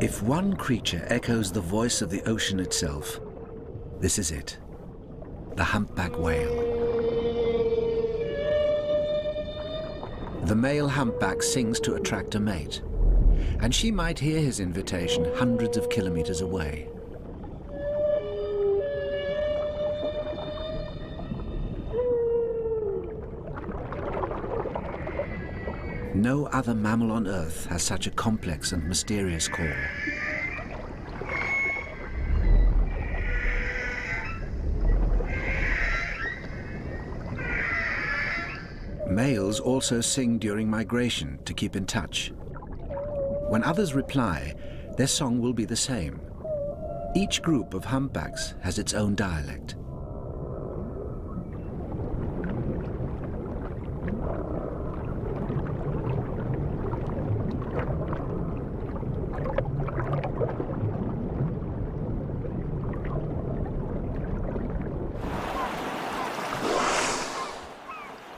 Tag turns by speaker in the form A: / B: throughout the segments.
A: If one creature echoes the voice of the ocean itself, this is it, the humpback whale. The male humpback sings to attract a mate, and she might hear his invitation hundreds of kilometers away. No other mammal on Earth has such a complex and mysterious call. Males also sing during migration to keep in touch. When others reply, their song will be the same. Each group of humpbacks has its own dialect.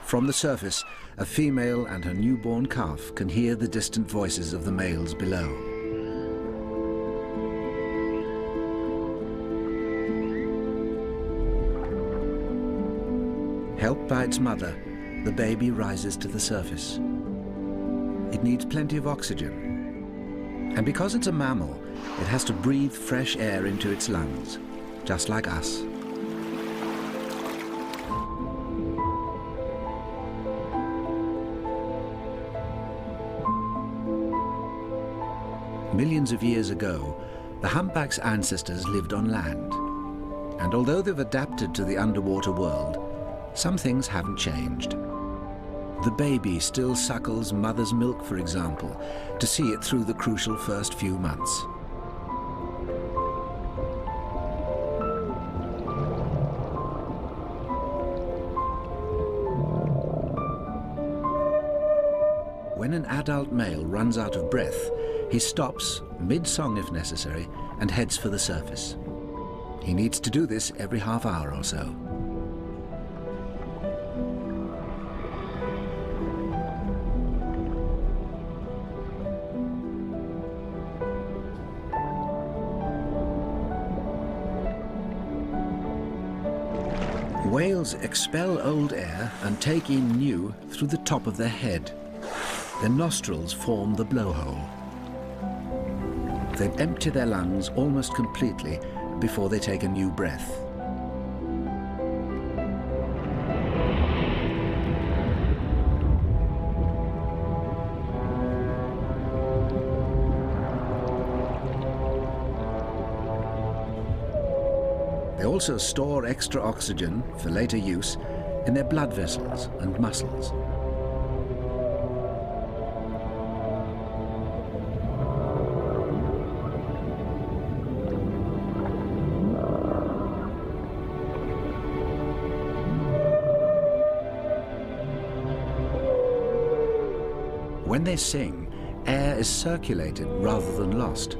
A: From the surface, a female and her newborn calf can hear the distant voices of the males below. Helped by its mother, the baby rises to the surface. It needs plenty of oxygen. And because it's a mammal, it has to breathe fresh air into its lungs, just like us. Millions of years ago, the humpback's ancestors lived on land. And although they've adapted to the underwater world, some things haven't changed. The baby still suckles mother's milk, for example, to see it through the crucial first few months. When an adult male runs out of breath, he stops, mid-song if necessary, and heads for the surface. He needs to do this every half hour or so. Whales expel old air and take in new through the top of their head. Their nostrils form the blowhole. They empty their lungs almost completely before they take a new breath. They also store extra oxygen for later use in their blood vessels and muscles. When they sing, air is circulated rather than lost.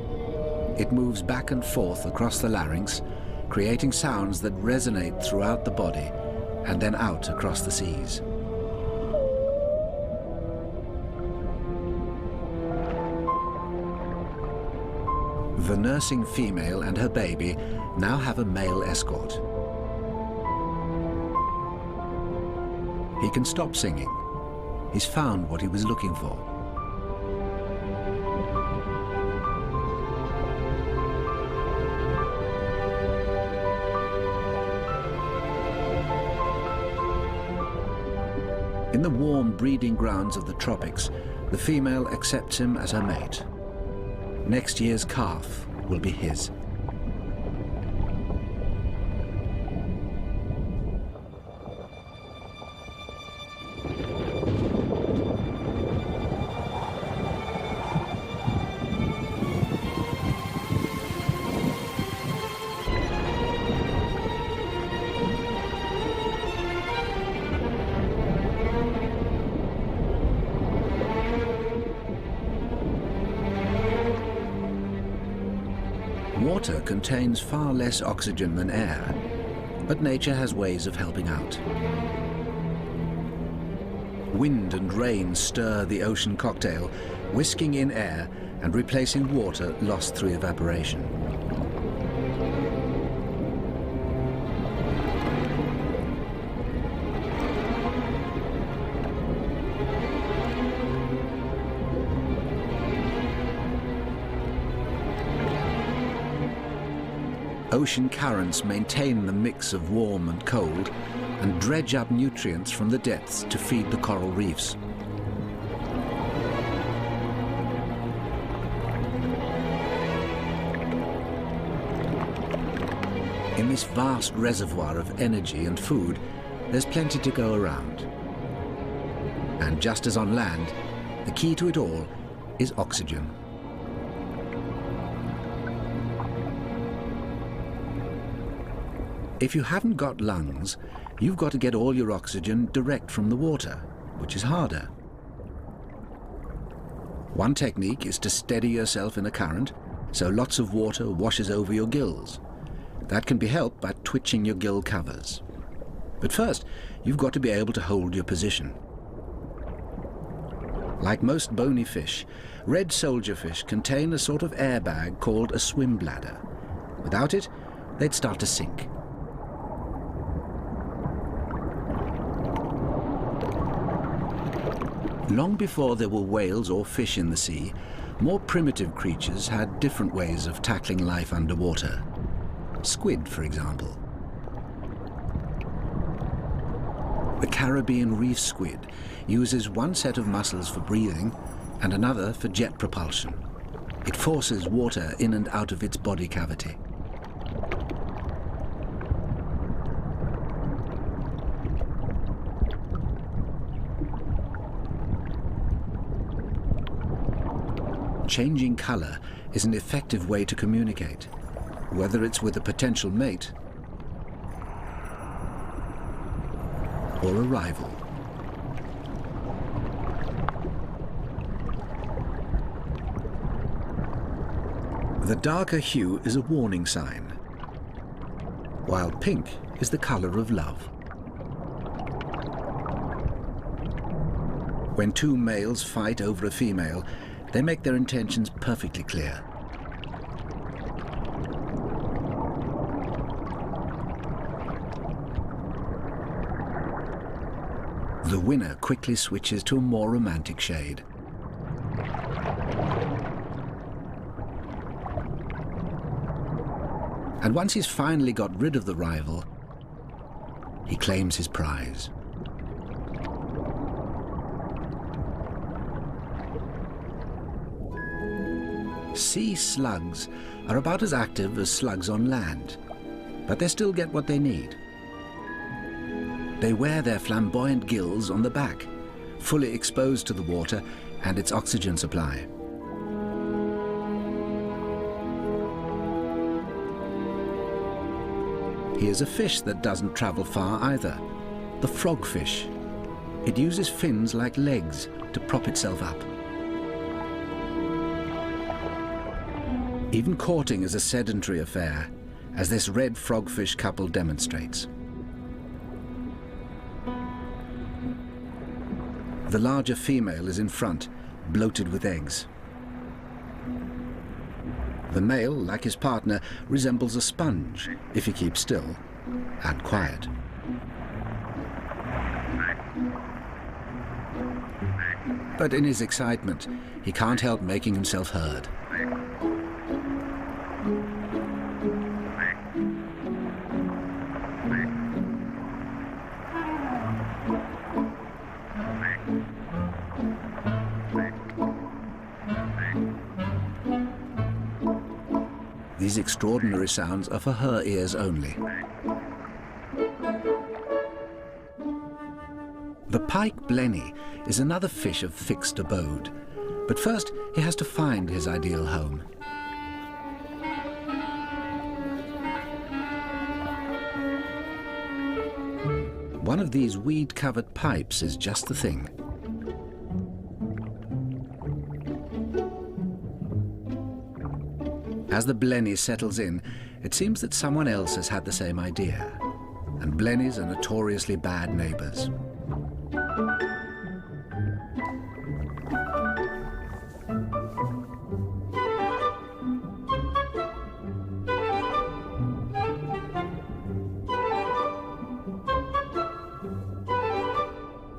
A: It moves back and forth across the larynx, creating sounds that resonate throughout the body and then out across the seas. The nursing female and her baby now have a male escort. He can stop singing. He's found what he was looking for. In the warm breeding grounds of the tropics, the female accepts him as her mate. Next year's calf will be his. Water contains far less oxygen than air, but nature has ways of helping out. Wind and rain stir the ocean cocktail, whisking in air and replacing water lost through evaporation. Ocean currents maintain the mix of warm and cold and dredge up nutrients from the depths to feed the coral reefs. In this vast reservoir of energy and food, there's plenty to go around. And just as on land, the key to it all is oxygen. If you haven't got lungs, you've got to get all your oxygen direct from the water, which is harder. One technique is to steady yourself in a current, so lots of water washes over your gills. That can be helped by twitching your gill covers. But first, you've got to be able to hold your position. Like most bony fish, red soldierfish contain a sort of airbag called a swim bladder. Without it, they'd start to sink. Long before there were whales or fish in the sea, more primitive creatures had different ways of tackling life underwater. Squid, for example. The Caribbean reef squid uses one set of muscles for breathing and another for jet propulsion. It forces water in and out of its body cavity. Changing color is an effective way to communicate, whether it's with a potential mate or a rival. The darker hue is a warning sign, while pink is the color of love. When two males fight over a female, they make their intentions perfectly clear. The winner quickly switches to a more romantic shade. And once he's finally got rid of the rival, he claims his prize. Sea slugs are about as active as slugs on land, but they still get what they need. They wear their flamboyant gills on the back, fully exposed to the water and its oxygen supply. Here's a fish that doesn't travel far either, the frogfish. It uses fins like legs to prop itself up. Even courting is a sedentary affair, as this red frogfish couple demonstrates. The larger female is in front, bloated with eggs. The male, like his partner, resembles a sponge if he keeps still and quiet. But in his excitement, he can't help making himself heard. These extraordinary sounds are for her ears only. The pike blenny is another fish of fixed abode, but first he has to find his ideal home. One of these weed-covered pipes is just the thing. As the blenny settles in, it seems that someone else has had the same idea, and blennies are notoriously bad neighbors.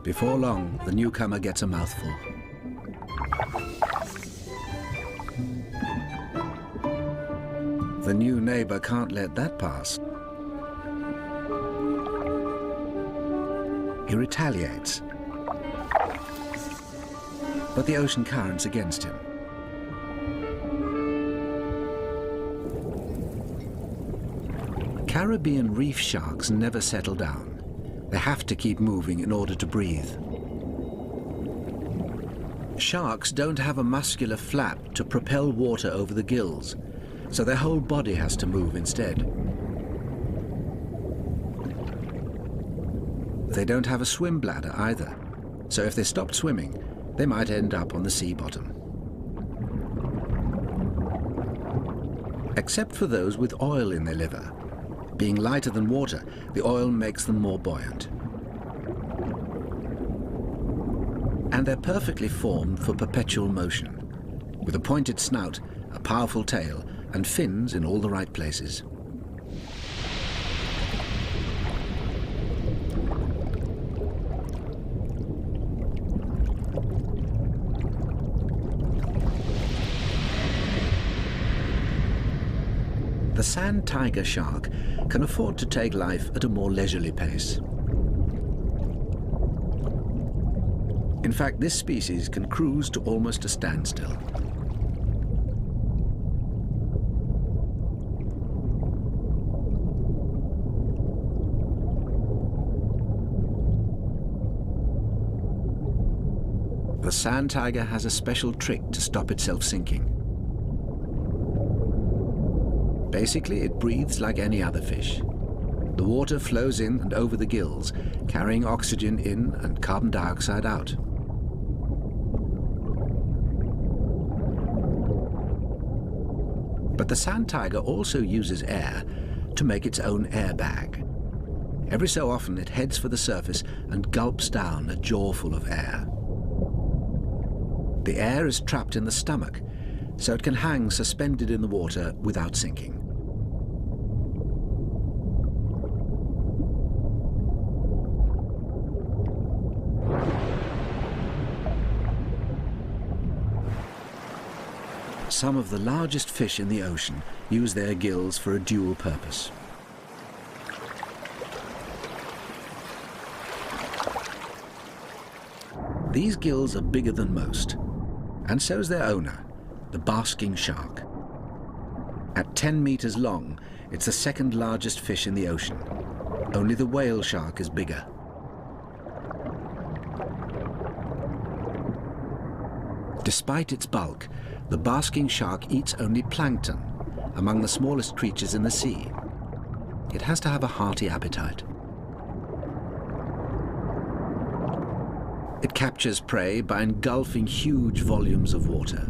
A: Before long, the newcomer gets a mouthful. The new neighbor can't let that pass. He retaliates, but the ocean current's against him. Caribbean reef sharks never settle down. They have to keep moving in order to breathe. Sharks don't have a muscular flap to propel water over the gills, so their whole body has to move instead. They don't have a swim bladder either, so if they stopped swimming, they might end up on the sea bottom. Except for those with oil in their liver. Being lighter than water, the oil makes them more buoyant. And they're perfectly formed for perpetual motion, with a pointed snout, a powerful tail, and fins in all the right places. The sand tiger shark can afford to take life at a more leisurely pace. In fact, this species can cruise to almost a standstill. The sand tiger has a special trick to stop itself sinking. Basically, it breathes like any other fish. The water flows in and over the gills, carrying oxygen in and carbon dioxide out. But the sand tiger also uses air to make its own air bag. Every so often it heads for the surface and gulps down a jaw full of air. The air is trapped in the stomach, so it can hang suspended in the water without sinking. Some of the largest fish in the ocean use their gills for a dual purpose. These gills are bigger than most, and so's their owner, the basking shark. At 10 meters long, it's the second largest fish in the ocean. Only the whale shark is bigger. Despite its bulk, the basking shark eats only plankton, among the smallest creatures in the sea. It has to have a hearty appetite. It captures prey by engulfing huge volumes of water,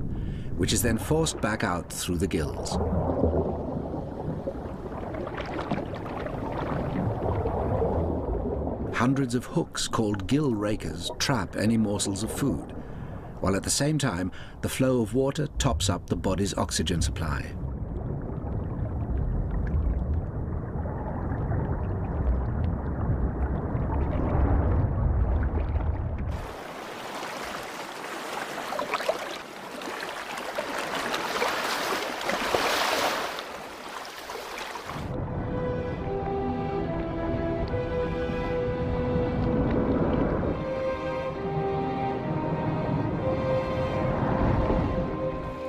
A: which is then forced back out through the gills. Hundreds of hooks called gill rakers trap any morsels of food, while at the same time the flow of water tops up the body's oxygen supply.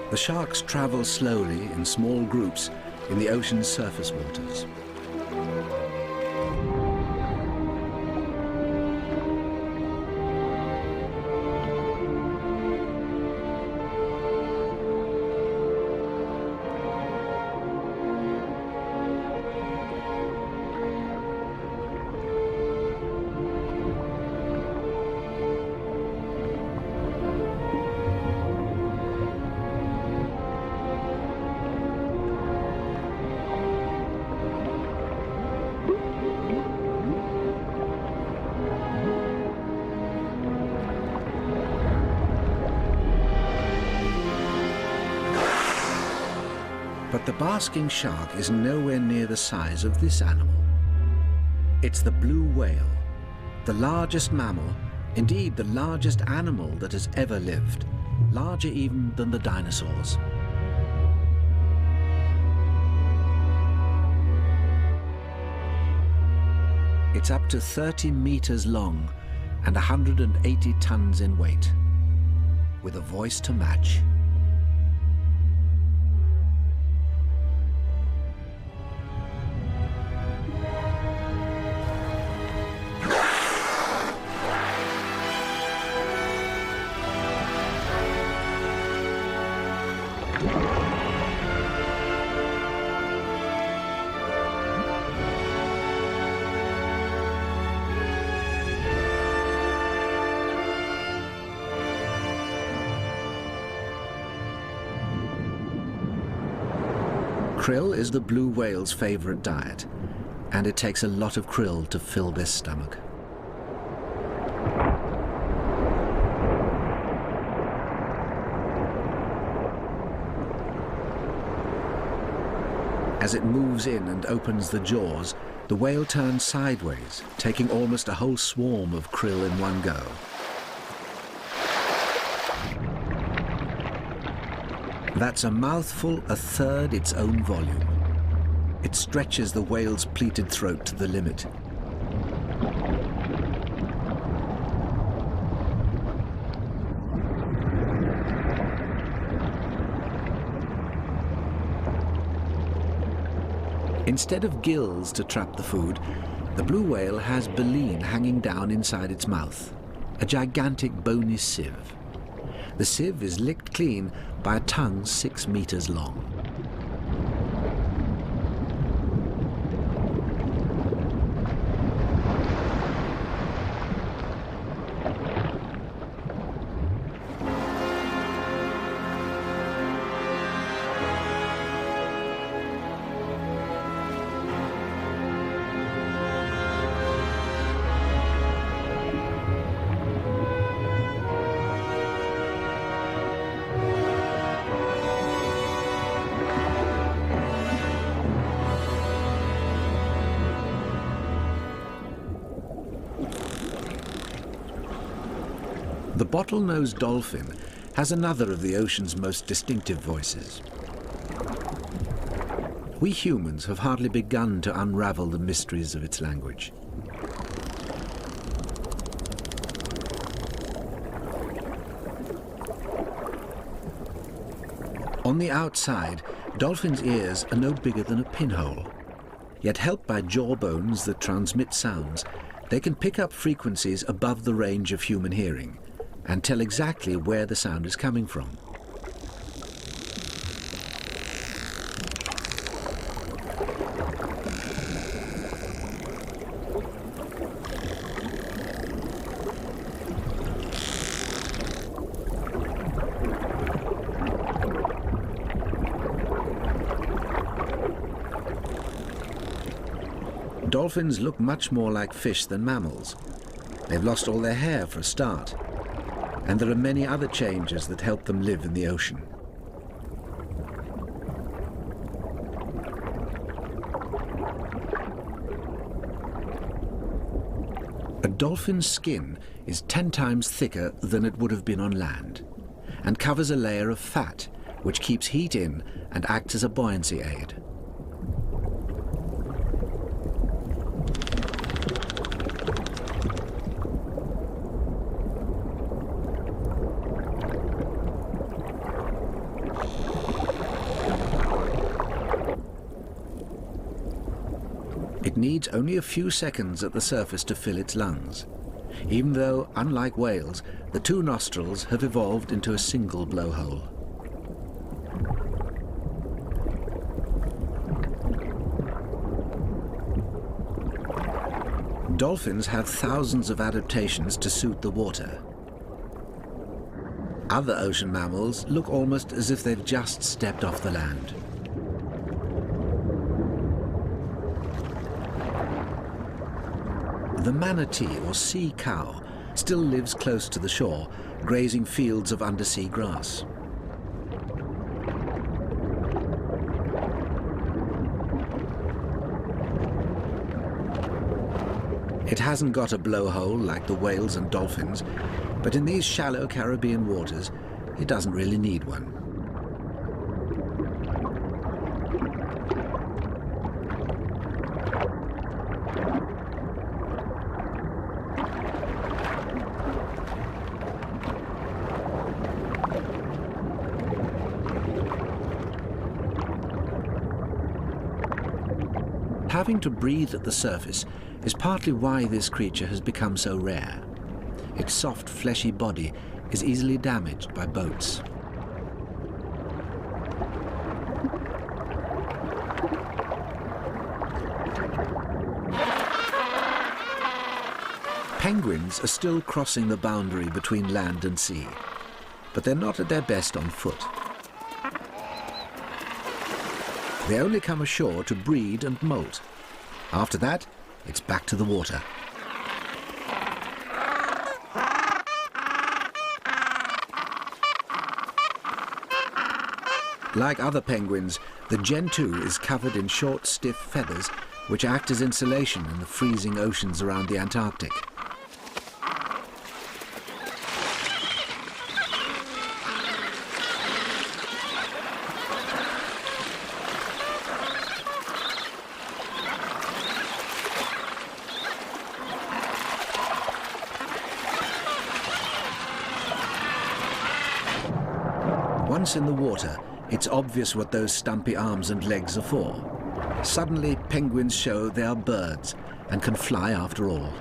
A: The sharks travel slowly in small groups in the ocean's surface waters. But the basking shark is nowhere near the size of this animal. It's the blue whale, the largest mammal Indeed, the largest animal that has ever lived, larger even than the dinosaurs. It's up to 30 meters long and 180 tons in weight, with a voice to match. Krill is the blue whale's favorite diet, and it takes a lot of krill to fill this stomach. As it moves in and opens the jaws, the whale turns sideways, taking almost a whole swarm of krill in one go. That's a mouthful a third its own volume. It stretches the whale's pleated throat to the limit. Instead of gills to trap the food, the blue whale has baleen hanging down inside its mouth, a gigantic bony sieve. The sieve is licked clean by a tongue 6 meters long. The bottlenose dolphin has another of the ocean's most distinctive voices. We humans have hardly begun to unravel the mysteries of its language. On the outside, dolphins' ears are no bigger than a pinhole. Yet helped by jaw bones that transmit sounds, they can pick up frequencies above the range of human hearing and tell exactly where the sound is coming from. Dolphins look much more like fish than mammals. They've lost all their hair for a start, and there are many other changes that help them live in the ocean. A dolphin's skin is 10 times thicker than it would have been on land, and covers a layer of fat, which keeps heat in and acts as a buoyancy aid. It needs only a few seconds at the surface to fill its lungs, even though, unlike whales, the 2 nostrils have evolved into a single blowhole. Dolphins have thousands of adaptations to suit the water. Other ocean mammals look almost as if they've just stepped off the land. The manatee, or sea cow, still lives close to the shore, grazing fields of undersea grass. It hasn't got a blowhole like the whales and dolphins, but in these shallow Caribbean waters, it doesn't really need one. Having to breathe at the surface is partly why this creature has become so rare. Its soft, fleshy body is easily damaged by boats. Penguins are still crossing the boundary between land and sea, but they're not at their best on foot. They only come ashore to breed and molt. After that, it's back to the water. Like other penguins, the gentoo is covered in short, stiff feathers which act as insulation in the freezing oceans around the Antarctic. Once in the water, it's obvious what those stumpy arms and legs are for. Suddenly, penguins show they are birds and can fly after all.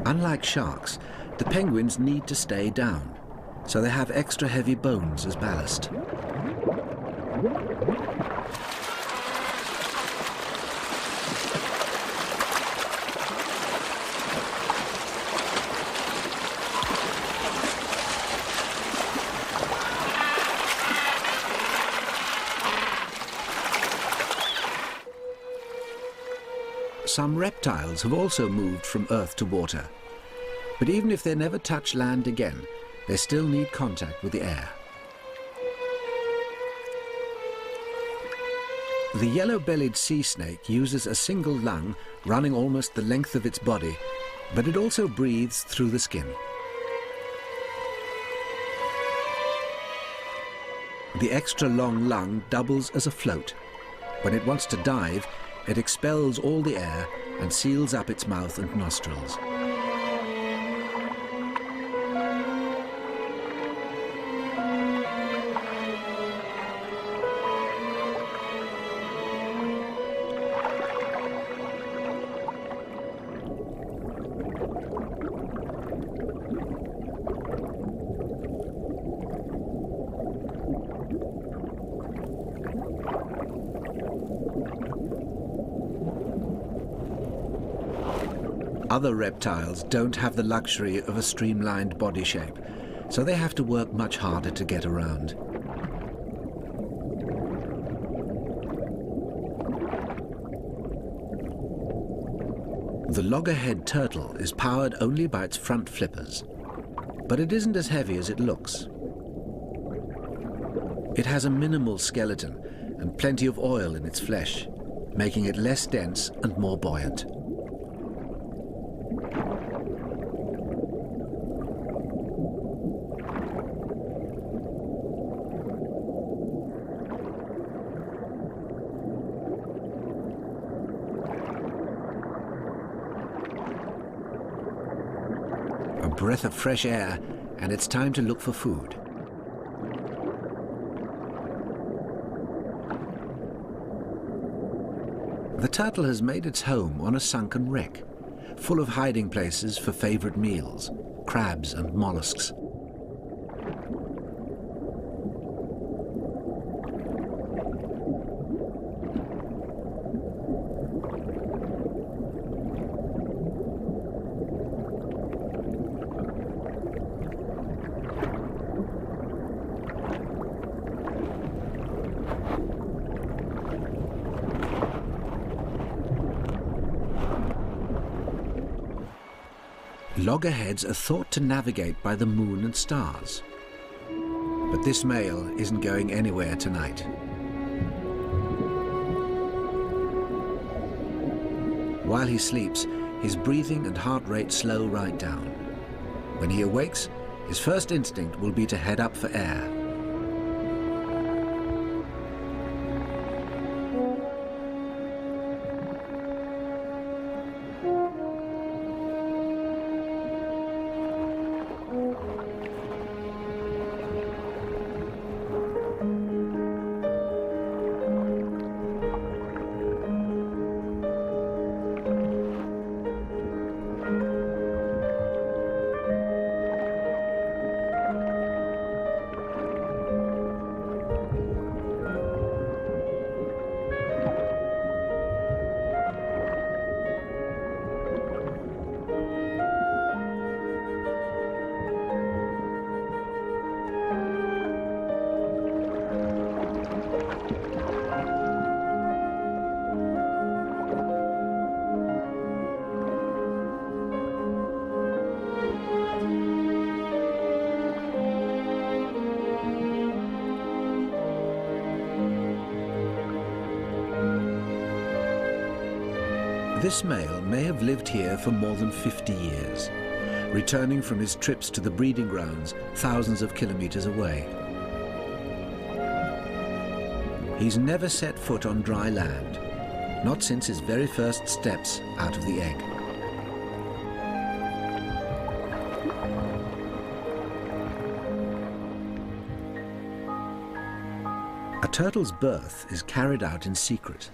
A: Unlike sharks, the penguins need to stay down, so they have extra heavy bones as ballast. Some reptiles have also moved from earth to water, but even if they never touch land again, they still need contact with the air. The yellow-bellied sea snake uses a single lung running almost the length of its body, but it also breathes through the skin. The extra long lung doubles as a float. When it wants to dive, it expels all the air and seals up its mouth and nostrils. Other reptiles don't have the luxury of a streamlined body shape, so they have to work much harder to get around. The loggerhead turtle is powered only by its front flippers, but it isn't as heavy as it looks. It has a minimal skeleton and plenty of oil in its flesh, making it less dense and more buoyant. A breath of fresh air, and it's time to look for food. The turtle has made its home on a sunken wreck, full of hiding places for favorite meals, crabs and mollusks. Loggerheads are thought to navigate by the moon and stars. But this male isn't going anywhere tonight. While he sleeps, his breathing and heart rate slow right down. When he awakes, his first instinct will be to head up for air. This male may have lived here for more than 50 years, returning from his trips to the breeding grounds thousands of kilometers away. He's never set foot on dry land, not since his very first steps out of the egg. A turtle's birth is carried out in secret.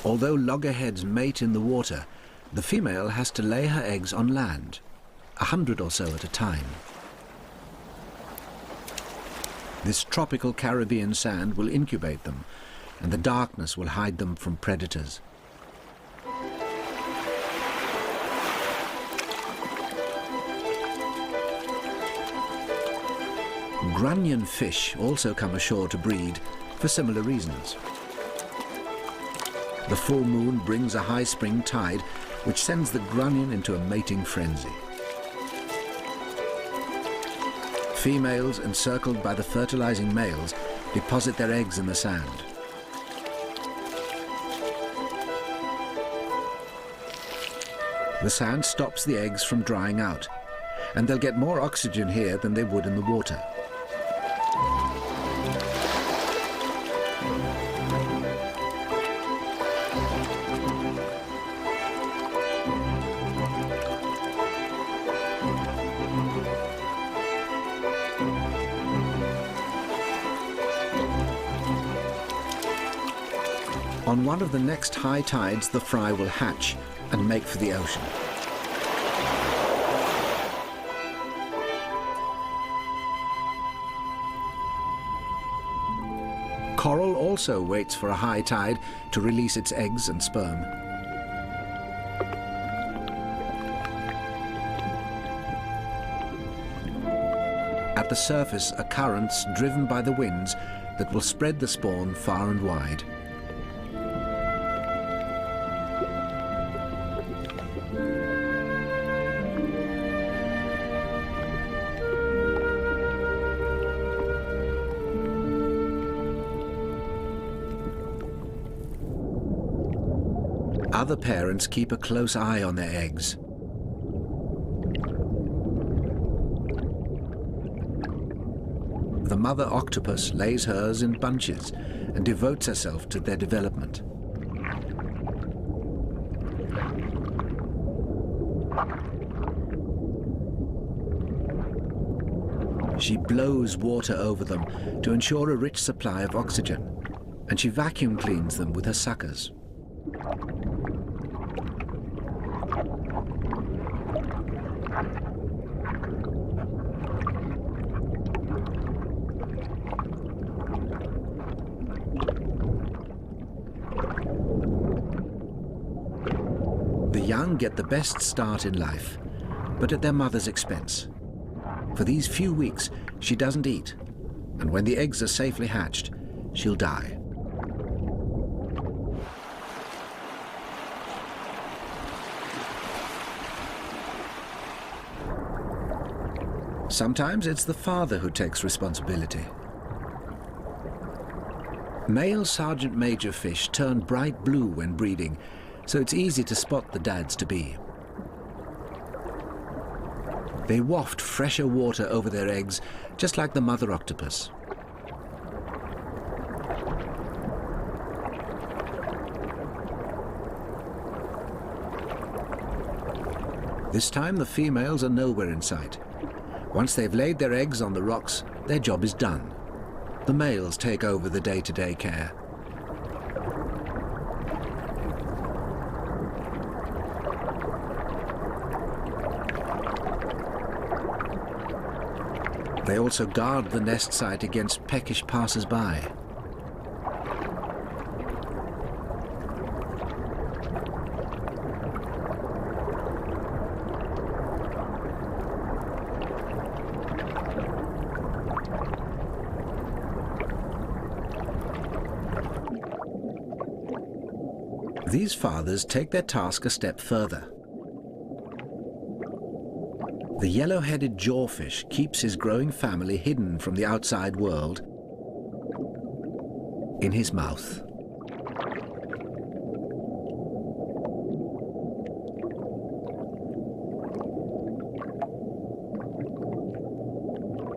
A: Although loggerheads mate in the water, the female has to lay her eggs on land, 100 or so at a time. This tropical Caribbean sand will incubate them, and the darkness will hide them from predators. Grunion fish also come ashore to breed for similar reasons. The full moon brings a high spring tide, which sends the grunion into a mating frenzy. Females, encircled by the fertilizing males, deposit their eggs in the sand. The sand stops the eggs from drying out, and they'll get more oxygen here than they would in the water. On one of the next high tides, the fry will hatch and make for the ocean. Coral also waits for a high tide to release its eggs and sperm. At the surface are currents driven by the winds that will spread the spawn far and wide. Other parents keep a close eye on their eggs. The mother octopus lays hers in bunches and devotes herself to their development. She blows water over them to ensure a rich supply of oxygen, and she vacuum cleans them with her suckers. The young get the best start in life, but at their mother's expense. For these few weeks, she doesn't eat, and when the eggs are safely hatched, she'll die. Sometimes it's the father who takes responsibility. Male sergeant major fish turn bright blue when breeding, so it's easy to spot the dads-to-be. They waft fresher water over their eggs, just like the mother octopus. This time the females are nowhere in sight. Once they've laid their eggs on the rocks, their job is done. The males take over the day-to-day care. They also guard the nest site against peckish passers-by. These fathers take their task a step further. The yellow-headed jawfish keeps his growing family hidden from the outside world in his mouth.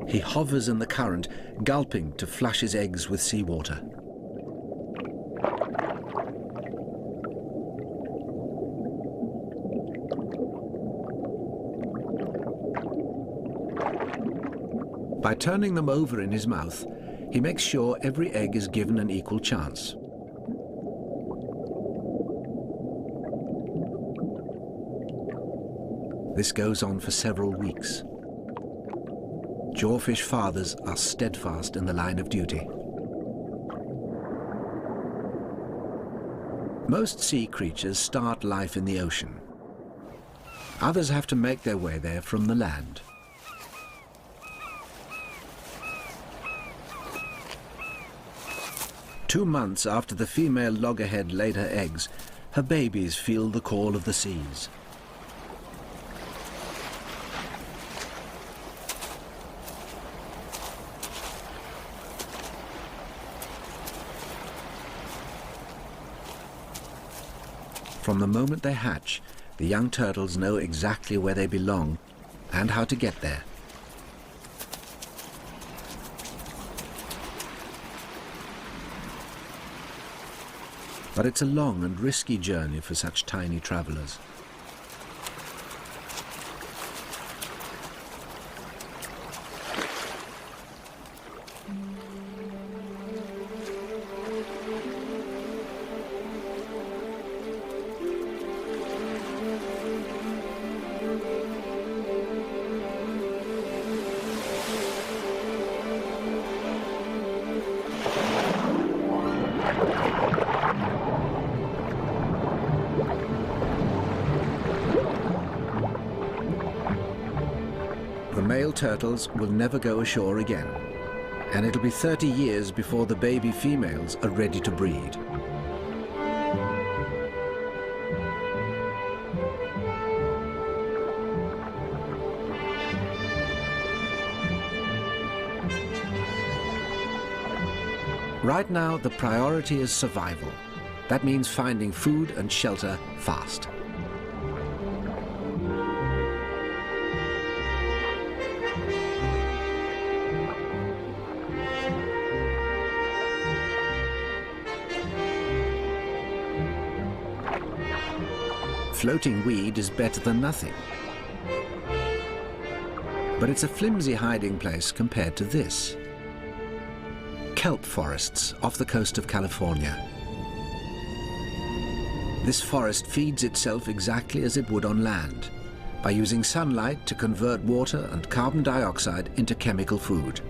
A: He hovers in the current, gulping to flush his eggs with seawater. By turning them over in his mouth, he makes sure every egg is given an equal chance. This goes on for several weeks. Jawfish fathers are steadfast in the line of duty. Most sea creatures start life in the ocean. Others have to make their way there from the land. Two months after the female loggerhead laid her eggs, her babies feel the call of the seas. From the moment they hatch, the young turtles know exactly where they belong and how to get there. But it's a long and risky journey for such tiny travelers. The male turtles will never go ashore again, and it'll be 30 years before the baby females are ready to breed. Right now, the priority is survival. That means finding food and shelter fast. Floating weed is better than nothing. But it's a flimsy hiding place compared to this. Kelp forests off the coast of California. This forest feeds itself exactly as it would on land, by using sunlight to convert water and carbon dioxide into chemical food.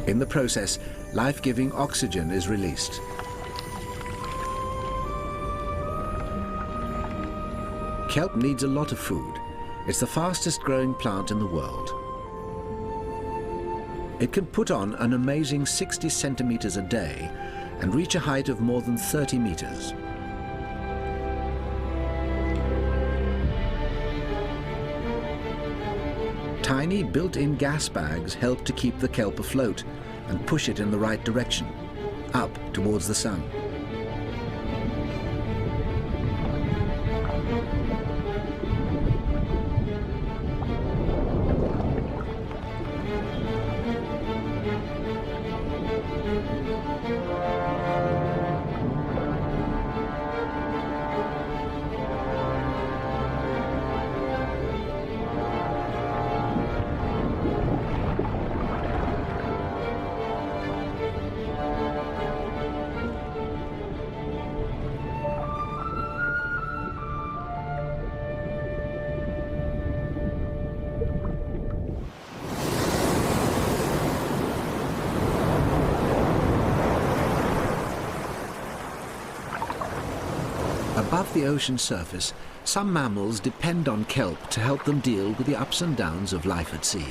A: In the process, life-giving oxygen is released. Kelp needs a lot of food. It's the fastest growing plant in the world. It can put on an amazing 60 centimeters a day and reach a height of more than 30 meters. Tiny built-in gas bags help to keep the kelp afloat and push it in the right direction, up towards the sun. Above the ocean surface, some mammals depend on kelp to help them deal with the ups and downs of life at sea.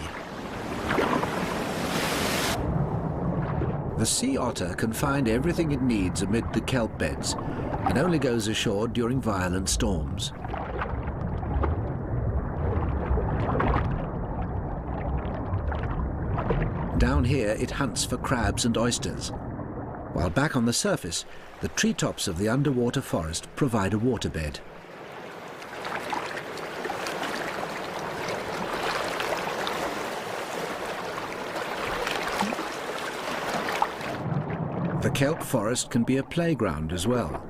A: The sea otter can find everything it needs amid the kelp beds and only goes ashore during violent storms. Down here it hunts for crabs and oysters, while back on the surface, the treetops of the underwater forest provide a waterbed. The kelp forest can be a playground as well.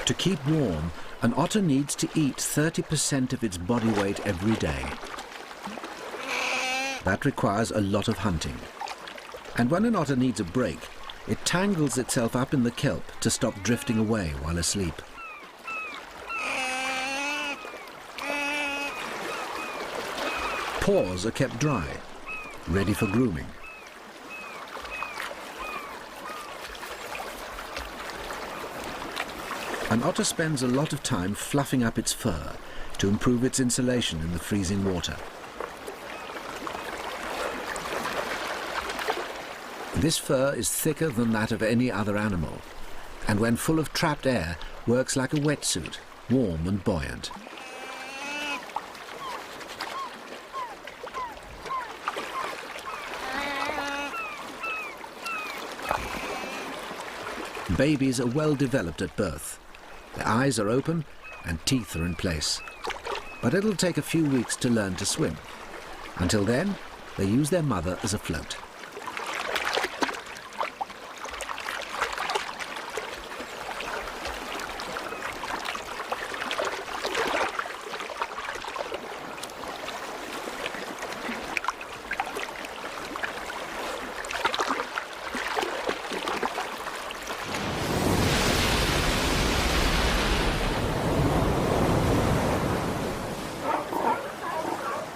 A: To keep warm, an otter needs to eat 30% of its body weight every day. That requires a lot of hunting. And when an otter needs a break, it tangles itself up in the kelp to stop drifting away while asleep. Paws are kept dry, ready for grooming. An otter spends a lot of time fluffing up its fur to improve its insulation in the freezing water. This fur is thicker than that of any other animal, and when full of trapped air, works like a wetsuit, warm and buoyant. Babies are well developed at birth. Their eyes are open and teeth are in place. But it'll take a few weeks to learn to swim. Until then, they use their mother as a float.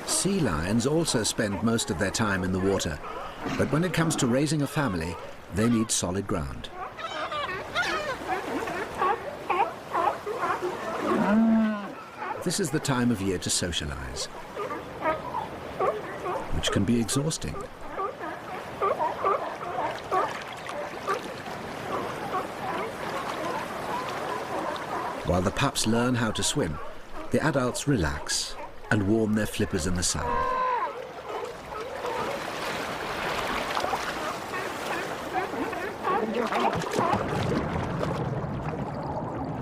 A: Sea lions also spend most of their time in the water, but when it comes to raising a family, they need solid ground. This is the time of year to socialize, which can be exhausting. While the pups learn how to swim, the adults relax and warm their flippers in the sun.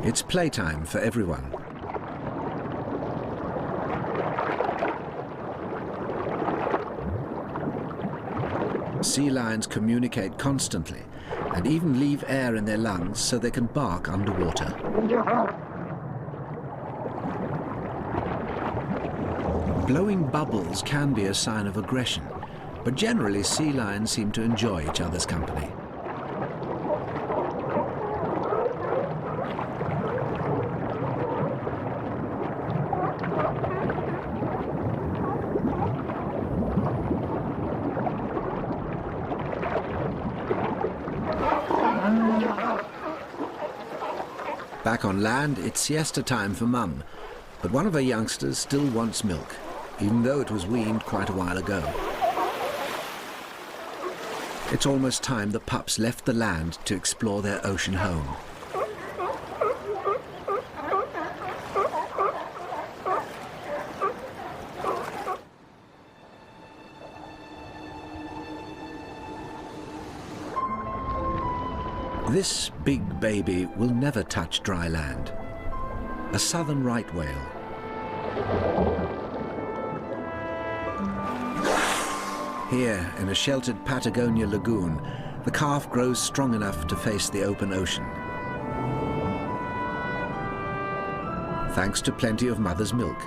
A: It's playtime for everyone. Sea lions communicate constantly and even leave air in their lungs so they can bark underwater. Blowing bubbles can be a sign of aggression, but generally sea lions seem to enjoy each other's company. Back on land, it's siesta time for Mum, But one of her youngsters still wants milk, even though it was weaned quite a while ago. It's almost time the pups left the land to explore their ocean home. This big baby will never touch dry land. A southern right whale. Here, in a sheltered Patagonia lagoon, the calf grows strong enough to face the open ocean. Thanks to plenty of mother's milk.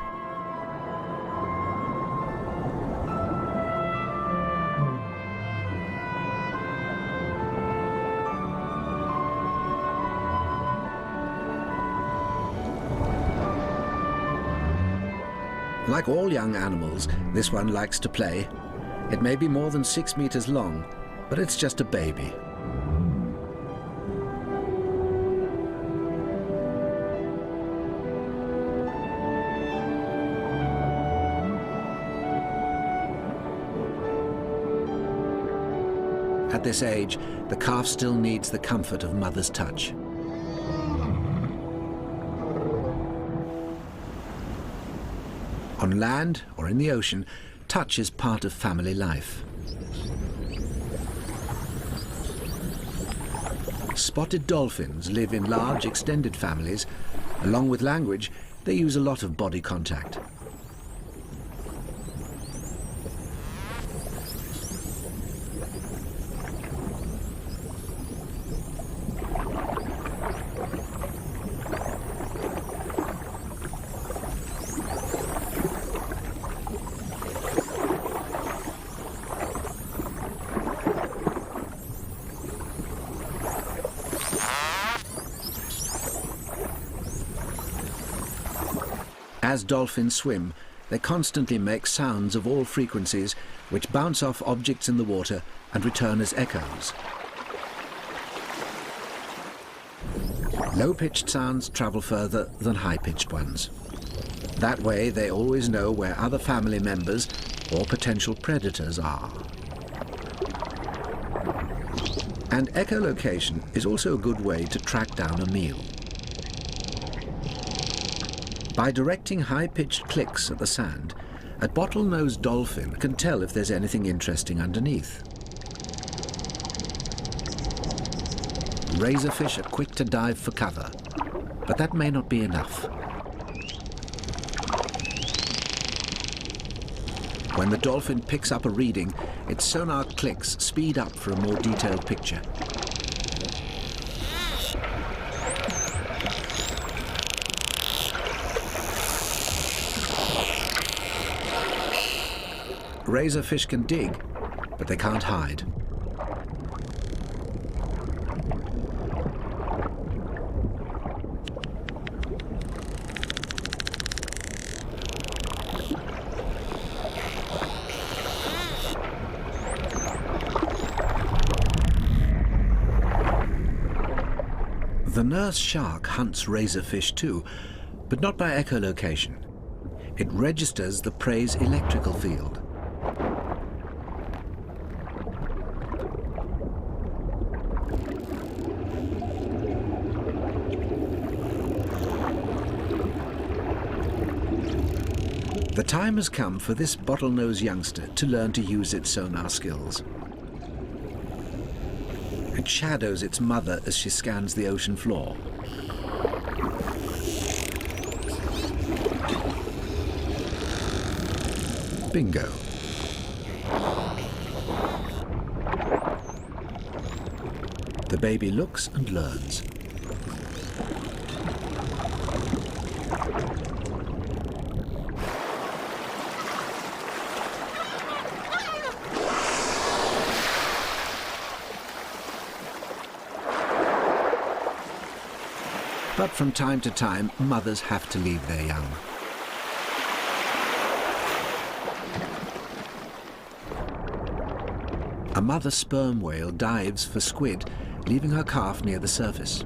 A: Like all young animals, this one likes to play. It may be more than 6 meters long, but it's just a baby. At this age, the calf still needs the comfort of mother's touch. On land or in the ocean, touch is part of family life. Spotted dolphins live in large extended families. Along with language, they use a lot of body contact. As dolphins swim, they constantly make sounds of all frequencies which bounce off objects in the water and return as echoes. Low-pitched sounds travel further than high-pitched ones. That way they always know where other family members or potential predators are. And echolocation is also a good way to track down a meal. By directing high-pitched clicks at the sand, a bottlenose dolphin can tell if there's anything interesting underneath. Razorfish are quick to dive for cover, but that may not be enough. When the dolphin picks up a reading, its sonar clicks speed up for a more detailed picture. Razorfish can dig, but they can't hide. The nurse shark hunts razorfish too, but not by echolocation. It registers the prey's electrical field. The time has come for this bottlenose youngster to learn to use its sonar skills. It shadows its mother as she scans the ocean floor. Bingo. The baby looks and learns. But from time to time, mothers have to leave their young. A mother sperm whale dives for squid, leaving her calf near the surface.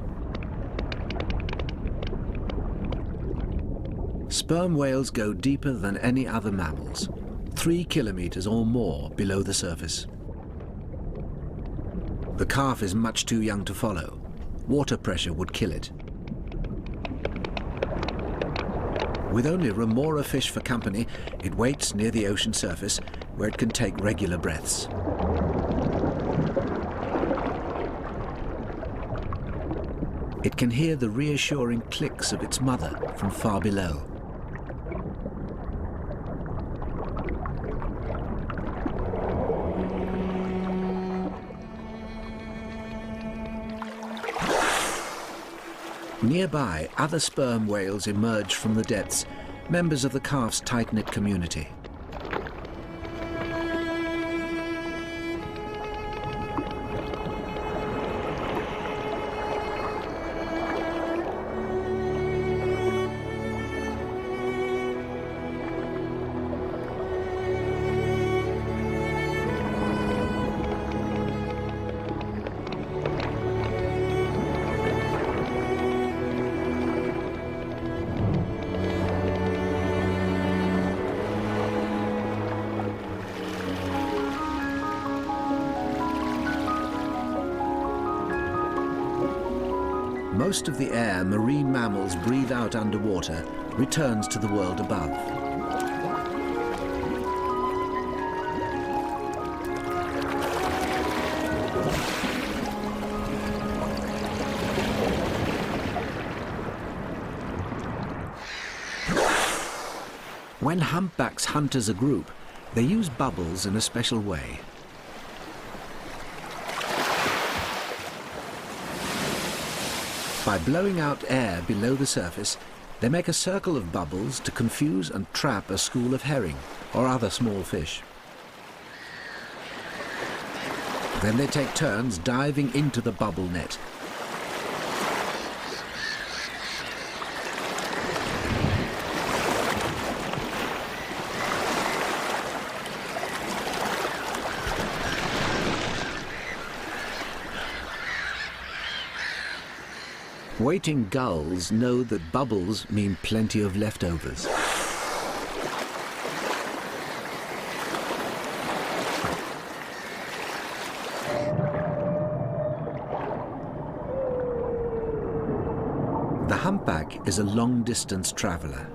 A: Sperm whales go deeper than any other mammals, 3 kilometers or more below the surface. The calf is much too young to follow. Water pressure would kill it. With only remora fish for company, it waits near the ocean surface, where it can take regular breaths. It can hear the reassuring clicks of its mother from far below. Nearby, other sperm whales emerge from the depths, members of the calf's tight-knit community. Most of the air marine mammals breathe out underwater returns to the world above. When humpbacks hunt as a group, they use bubbles in a special way. By blowing out air below the surface, they make a circle of bubbles to confuse and trap a school of herring or other small fish. Then they take turns diving into the bubble net. Waiting gulls know that bubbles mean plenty of leftovers. The humpback is a long-distance traveler.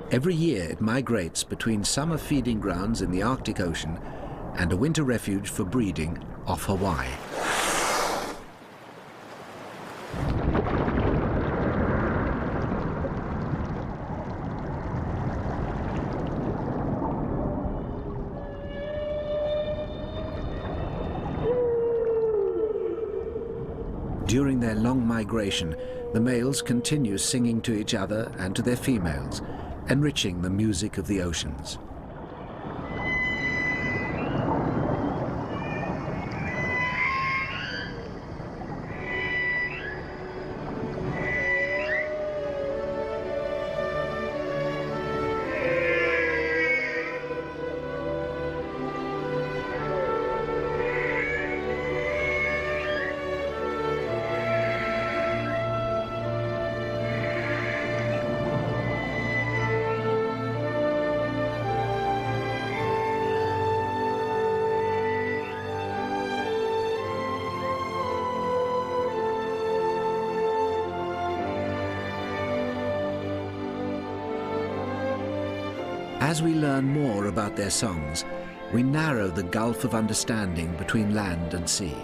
A: Every year it migrates between summer feeding grounds in the Arctic Ocean and a winter refuge for breeding off Hawaii. During their long migration, the males continue singing to each other and to their females, enriching the music of the oceans. As we learn more about their songs, we narrow the gulf of understanding between land and sea.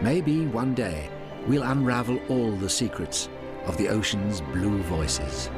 A: Maybe one day we'll unravel all the secrets of the ocean's blue voices.